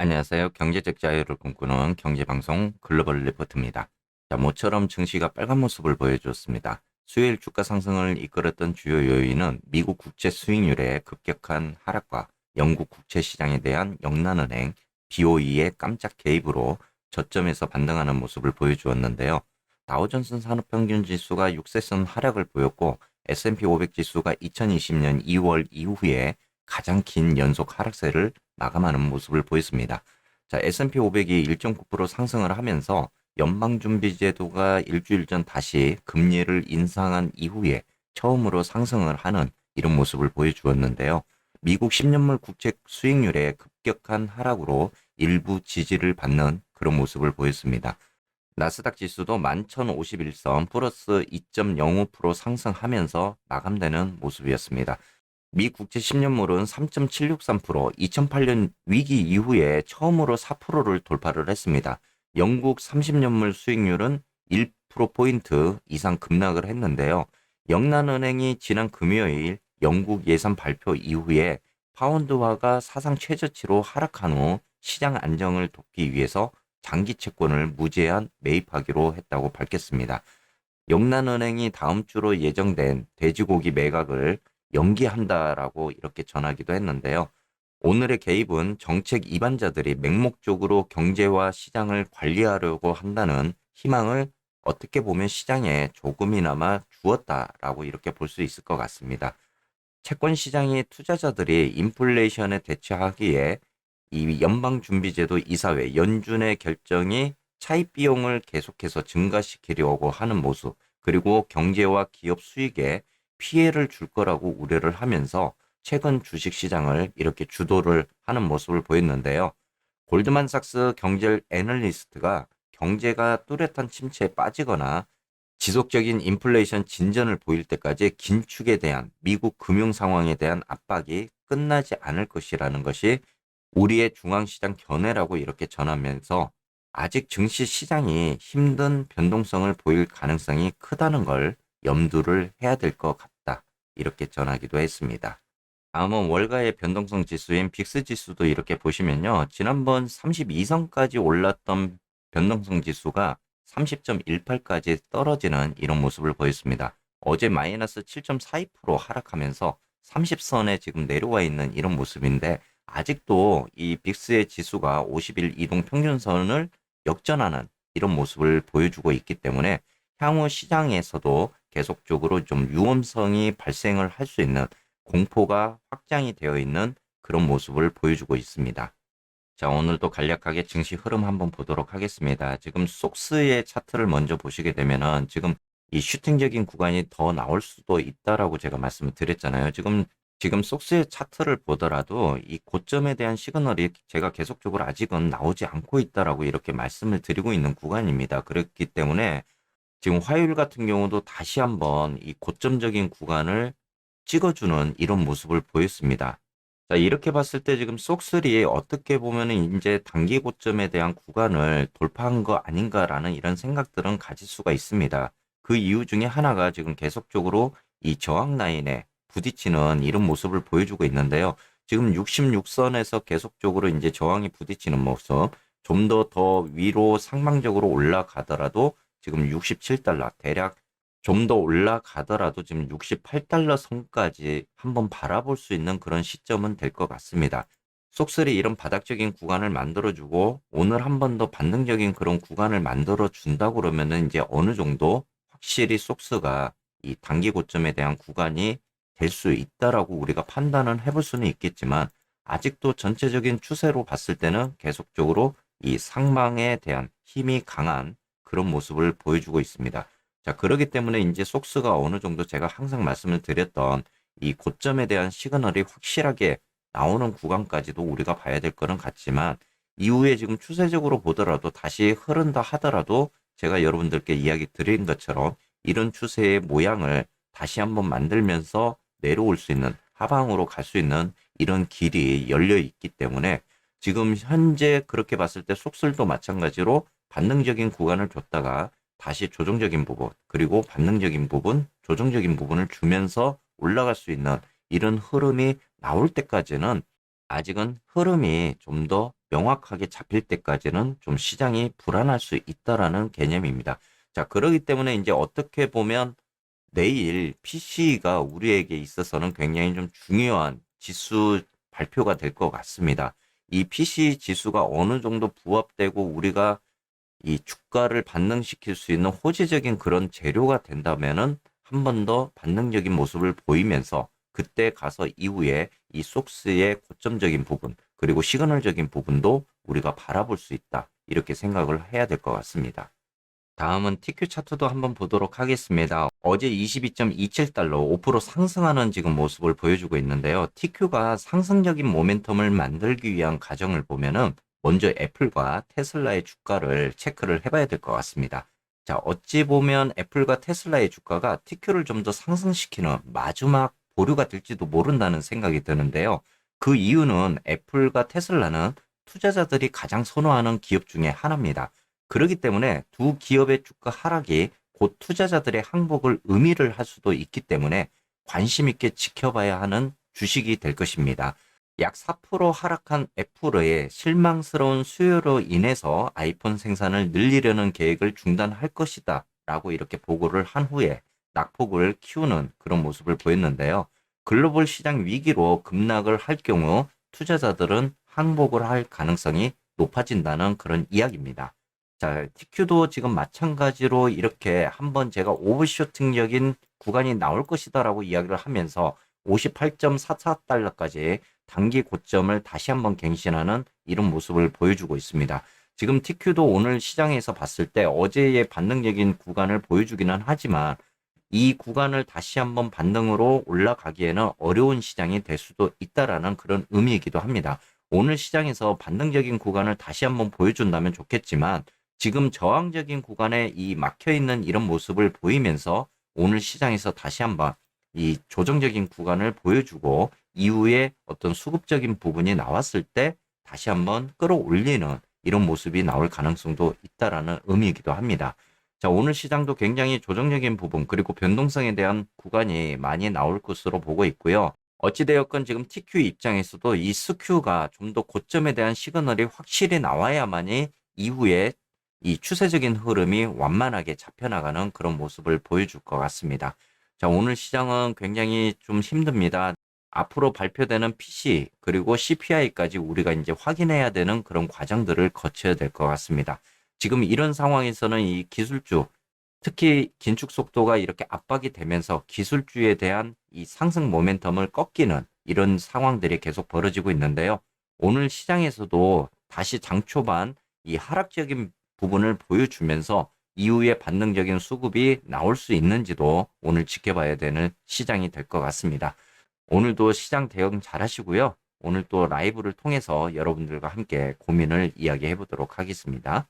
안녕하세요. 경제적 자유를 꿈꾸는 경제방송 글로벌 리포트입니다. 자, 모처럼 증시가 빨간 모습을 보여주었습니다. 수요일 주가 상승을 이끌었던 주요 요인은 미국 국채 수익률의 급격한 하락과 영국 국채 시장에 대한 영란은행 BOE의 깜짝 개입으로 저점에서 반등하는 모습을 보여주었는데요. 다우존스 산업평균 지수가 6세선 하락을 보였고 S&P 500 지수가 2020년 2월 이후에 가장 긴 연속 하락세를 마감하는 모습을 보였습니다. 자, S&P 500이 1.9% 상승을 하면서 연방준비제도가 일주일 전 다시 금리를 인상한 이후에 처음으로 상승을 하는 이런 모습을 보여주었는데요. 미국 10년물 국채 수익률의 급격한 하락으로 일부 지지를 받는 그런 모습을 보였습니다. 나스닥 지수도 11,051선 플러스 2.05% 상승하면서 마감되는 모습이었습니다. 미 국채 10년물은 3.763%, 2008년 위기 이후에 처음으로 4%를 돌파를 했습니다. 영국 30년물 수익률은 1%포인트 이상 급락을 했는데요. 영란은행이 지난 금요일 영국 예산 발표 이후에 파운드화가 사상 최저치로 하락한 후 시장 안정을 돕기 위해서 장기 채권을 무제한 매입하기로 했다고 밝혔습니다. 영란은행이 다음 주로 예정된 돼지고기 매각을 연기한다라고 이렇게 전하기도 했는데요. 오늘의 개입은 정책 이반자들이 맹목적으로 경제와 시장을 관리하려고 한다는 희망을 어떻게 보면 시장에 조금이나마 주었다라고 이렇게 볼 수 있을 것 같습니다. 채권 시장의 투자자들이 인플레이션에 대처하기에 이 연방준비제도 이사회 연준의 결정이 차입 비용을 계속해서 증가시키려고 하는 모습, 그리고 경제와 기업 수익에 피해를 줄 거라고 우려를 하면서 최근 주식 시장을 이렇게 주도를 하는 모습을 보였는데요. 골드만삭스 경제 애널리스트가 경제가 뚜렷한 침체에 빠지거나 지속적인 인플레이션 진전을 보일 때까지 긴축에 대한 미국 금융 상황에 대한 압박이 끝나지 않을 것이라는 것이 우리의 중앙시장 견해라고 이렇게 전하면서 아직 증시 시장이 힘든 변동성을 보일 가능성이 크다는 걸 염두를 해야 될 것 같다. 이렇게 전하기도 했습니다. 다음은 월가의 변동성 지수인 빅스 지수도 이렇게 보시면요. 지난번 32선까지 올랐던 변동성 지수가 30.18까지 떨어지는 이런 모습을 보였습니다. 어제 마이너스 7.42% 하락하면서 30선에 지금 내려와 있는 이런 모습인데 아직도 이 빅스의 지수가 50일 이동 평균선을 역전하는 이런 모습을 보여주고 있기 때문에 향후 시장에서도 계속적으로 좀 유험성이 발생을 할 수 있는 공포가 확장이 되어 있는 그런 모습을 보여주고 있습니다. 자, 오늘도 간략하게 증시 흐름 한번 보도록 하겠습니다. 지금 속스의 차트를 먼저 보시게 되면은 지금 이 슈팅적인 구간이 더 나올 수도 있다라고 제가 말씀을 드렸잖아요. 지금 속스의 차트를 보더라도 이 고점에 대한 시그널이 제가 계속적으로 아직은 나오지 않고 있다라고 이렇게 말씀을 드리고 있는 구간입니다. 그렇기 때문에 지금 화요일 같은 경우도 다시 한번 이 고점적인 구간을 찍어주는 이런 모습을 보였습니다. 자, 이렇게 봤을 때 지금 쏙3 어떻게 보면은 이제 단기 고점에 대한 구간을 돌파한 거 아닌가라는 이런 생각들은 가질 수가 있습니다. 그 이유 중에 하나가 지금 계속적으로 이 저항 라인에 부딪히는 이런 모습을 보여주고 있는데요. 지금 66선에서 계속적으로 이제 저항이 부딪히는 모습, 좀 더 위로 상방적으로 올라가더라도 지금 67달러, 대략 좀 더 올라가더라도 지금 68달러 선까지 한번 바라볼 수 있는 그런 시점은 될 것 같습니다. 속설이 이런 바닥적인 구간을 만들어주고 오늘 한 번 더 반등적인 그런 구간을 만들어 준다고 그러면은 이제 어느 정도 확실히 속스가 이 단기 고점에 대한 구간이 될 수 있다라고 우리가 판단은 해볼 수는 있겠지만 아직도 전체적인 추세로 봤을 때는 계속적으로 이 상방에 대한 힘이 강한 그런 모습을 보여주고 있습니다. 자, 그러기 때문에 이제 속스가 어느 정도 제가 항상 말씀을 드렸던 이 고점에 대한 시그널이 확실하게 나오는 구간까지도 우리가 봐야 될 거는 같지만 이후에 지금 추세적으로 보더라도 다시 흐른다 하더라도 제가 여러분들께 이야기 드린 것처럼 이런 추세의 모양을 다시 한번 만들면서 내려올 수 있는 하방으로 갈 수 있는 이런 길이 열려 있기 때문에 지금 현재 그렇게 봤을 때 속설도 마찬가지로 반등적인 구간을 줬다가 다시 조정적인 부분, 그리고 반등적인 부분, 조정적인 부분을 주면서 올라갈 수 있는 이런 흐름이 나올 때까지는 아직은 흐름이 좀 더 명확하게 잡힐 때까지는 좀 시장이 불안할 수 있다라는 개념입니다. 자, 그러기 때문에 이제 어떻게 보면 내일 PC가 우리에게 있어서는 굉장히 좀 중요한 지수 발표가 될 것 같습니다. 이 PC 지수가 어느 정도 부합되고 우리가 이 주가를 반등시킬 수 있는 호재적인 그런 재료가 된다면은 한 번 더 반등적인 모습을 보이면서 그때 가서 이후에 이 속스의 고점적인 부분 그리고 시그널적인 부분도 우리가 바라볼 수 있다. 이렇게 생각을 해야 될 것 같습니다. 다음은 TQ 차트도 한번 보도록 하겠습니다. 어제 22.27달러 5% 상승하는 지금 모습을 보여주고 있는데요. TQ가 상승적인 모멘텀을 만들기 위한 과정을 보면은 먼저 애플과 테슬라의 주가를 체크를 해봐야 될 것 같습니다. 자, 어찌 보면 애플과 테슬라의 주가가 TQ를 좀 더 상승시키는 마지막 보류가 될지도 모른다는 생각이 드는데요. 그 이유는 애플과 테슬라는 투자자들이 가장 선호하는 기업 중에 하나입니다. 그렇기 때문에 두 기업의 주가 하락이 곧 투자자들의 항복을 의미를 할 수도 있기 때문에 관심 있게 지켜봐야 하는 주식이 될 것입니다. 약 4% 하락한 애플의 실망스러운 수요로 인해서 아이폰 생산을 늘리려는 계획을 중단할 것이다 라고 이렇게 보고를 한 후에 낙폭을 키우는 그런 모습을 보였는데요. 글로벌 시장 위기로 급락을 할 경우 투자자들은 항복을 할 가능성이 높아진다는 그런 이야기입니다. 자, TQ도 지금 마찬가지로 이렇게 한번 제가 오버슈팅적인 구간이 나올 것이다라고 이야기를 하면서 58.44달러까지 단기 고점을 다시 한번 갱신하는 이런 모습을 보여주고 있습니다. 지금 TQ도 오늘 시장에서 봤을 때 어제의 반등적인 구간을 보여주기는 하지만 이 구간을 다시 한번 반등으로 올라가기에는 어려운 시장이 될 수도 있다라는 그런 의미이기도 합니다. 오늘 시장에서 반등적인 구간을 다시 한번 보여준다면 좋겠지만 지금 저항적인 구간에 이 막혀 있는 이런 모습을 보이면서 오늘 시장에서 다시 한번 이 조정적인 구간을 보여주고 이후에 어떤 수급적인 부분이 나왔을 때 다시 한번 끌어올리는 이런 모습이 나올 가능성도 있다라는 의미이기도 합니다. 자, 오늘 시장도 굉장히 조정적인 부분 그리고 변동성에 대한 구간이 많이 나올 것으로 보고 있고요. 어찌되었건 지금 TQ 입장에서도 이 스큐가 좀 더 고점에 대한 시그널이 확실히 나와야만이 이후에 이 추세적인 흐름이 완만하게 잡혀나가는 그런 모습을 보여줄 것 같습니다. 자, 오늘 시장은 굉장히 좀 힘듭니다. 앞으로 발표되는 PC 그리고 CPI까지 우리가 이제 확인해야 되는 그런 과정들을 거쳐야 될 것 같습니다. 지금 이런 상황에서는 이 기술주, 특히 긴축 속도가 이렇게 압박이 되면서 기술주에 대한 이 상승 모멘텀을 꺾이는 이런 상황들이 계속 벌어지고 있는데요. 오늘 시장에서도 다시 장 초반 이 하락적인 부분을 보여주면서 이후에 반등적인 수급이 나올 수 있는지도 오늘 지켜봐야 되는 시장이 될 것 같습니다. 오늘도 시장 대응 잘 하시고요. 오늘 또 라이브를 통해서 여러분들과 함께 고민을 이야기해 보도록 하겠습니다.